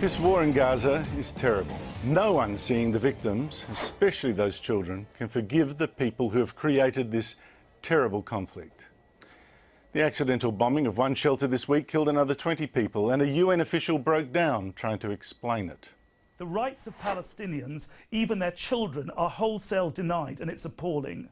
This war in Gaza is terrible. No one seeing the victims, especially those children, can forgive the people who have created this terrible conflict. The accidental bombing of one shelter this week killed another 20 people, and a UN official broke down trying to explain it. The rights of Palestinians, even their children, are wholesale denied, and it's appalling.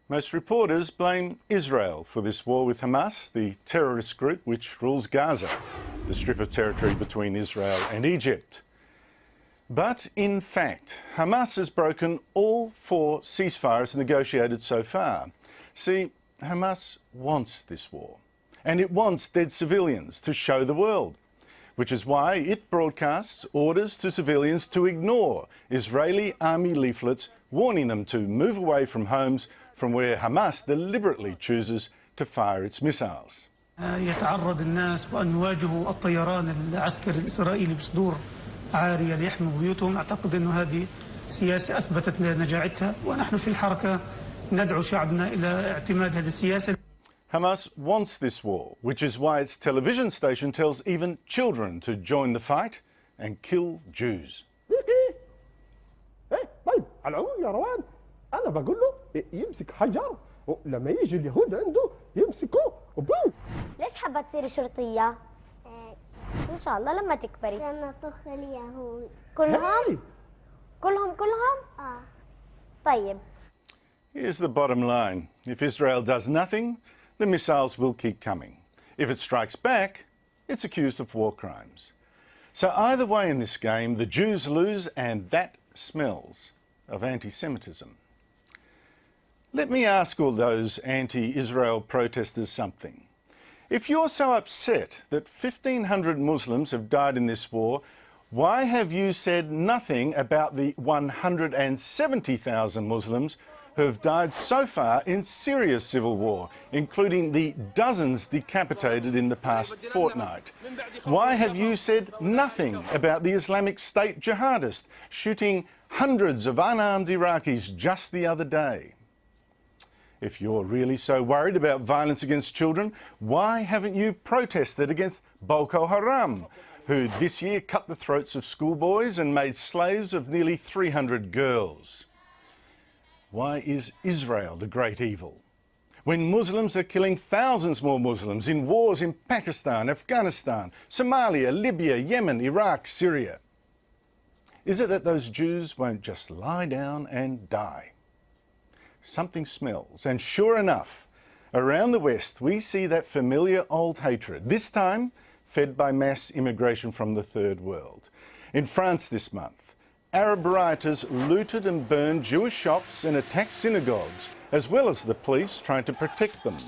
Most reporters blame Israel for this war with Hamas, the terrorist group which rules Gaza, the strip of territory between Israel and Egypt. But in fact, Hamas has broken all 4 ceasefires negotiated so far. See, Hamas wants this war, and it wants dead civilians to show the world, which is why it broadcasts orders to civilians to ignore Israeli army leaflets warning them to move away from homes from where Hamas deliberately chooses to fire its missiles. يتعرض الناس وأن يواجهوا الطيران العسكري الإسرائيلي بصدور عارية ليحموا بيوتهم. أعتقد أن هذه سياسة أثبتت نجاعتها، ونحن في الحركة ندعو شعبنا إلى اعتماد هذه السياسة. Hamas wants this war, which is why its television station tells even children to join the fight and kill Jews. طيب على العموم يا روان أنا بقول له يمسك حجر ولما يجي اليهود عنده يمسكوه وبوم. ليش حابة تصيري شرطية؟ إن شاء الله لما تكبري. لما طخ اليهود. كلهم؟ كلهم؟ طيب. Here's the bottom line. If Israel does nothing, the missiles will keep coming. If it strikes back, it's accused of war crimes. So either way in this game, the Jews lose, and that smells of anti-Semitism. Let me ask all those anti-Israel protesters something. If you're so upset that 1,500 Muslims have died in this war, why have you said nothing about the 170,000 Muslims who have died so far in Syria's civil war, including the dozens decapitated in the past fortnight? Why have you said nothing about the Islamic State jihadists shooting hundreds of unarmed Iraqis just the other day? If you're really so worried about violence against children, why haven't you protested against Boko Haram, who this year cut the throats of schoolboys and made slaves of nearly 300 girls? Why is Israel the great evil, when Muslims are killing thousands more Muslims in wars in Pakistan, Afghanistan, Somalia, Libya, Yemen, Iraq, Syria? Is it that those Jews won't just lie down and die? Something smells, and sure enough, around the West we see that familiar old hatred, this time fed by mass immigration from the Third World. In France this month, Arab rioters looted and burned Jewish shops and attacked synagogues, as well as the police trying to protect them.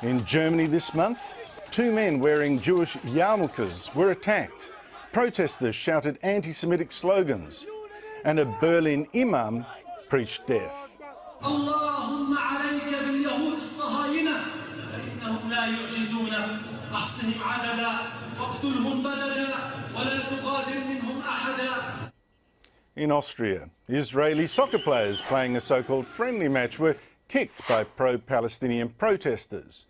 In Germany this month, 2 men wearing Jewish yarmulkes were attacked. Protesters shouted anti-Semitic slogans, and a Berlin imam preached death. اللهم عليك باليهود الصهاينة فإنهم لا يعجزونك أحصهم عددا واقتلهم بلدا ولا تغادر منهم أحدا. In Austria, Israeli soccer players playing a so-called friendly match were kicked by pro-Palestinian protesters.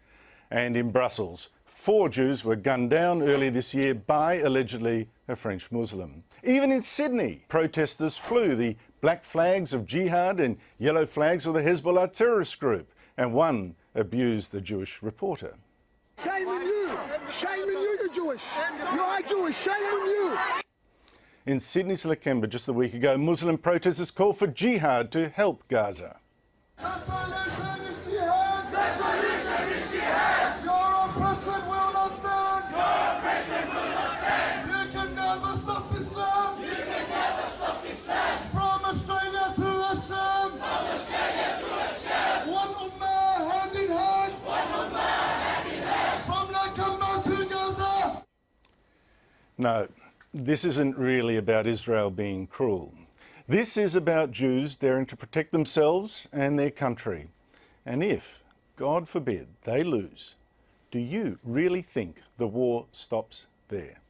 And in Brussels, 4 Jews were gunned down earlier this year by, allegedly, a French Muslim. Even in Sydney, protesters flew the black flags of jihad and yellow flags of the Hezbollah terrorist group, and one abused the Jewish reporter. Shame on you! Shame on you, you're Jewish! You are Jewish! Shame on you! In Sydney's Lakemba just a week ago, Muslim protesters called for jihad to help Gaza. No, this isn't really about Israel being cruel. This is about Jews daring to protect themselves and their country. And if, God forbid, they lose, do you really think the war stops there?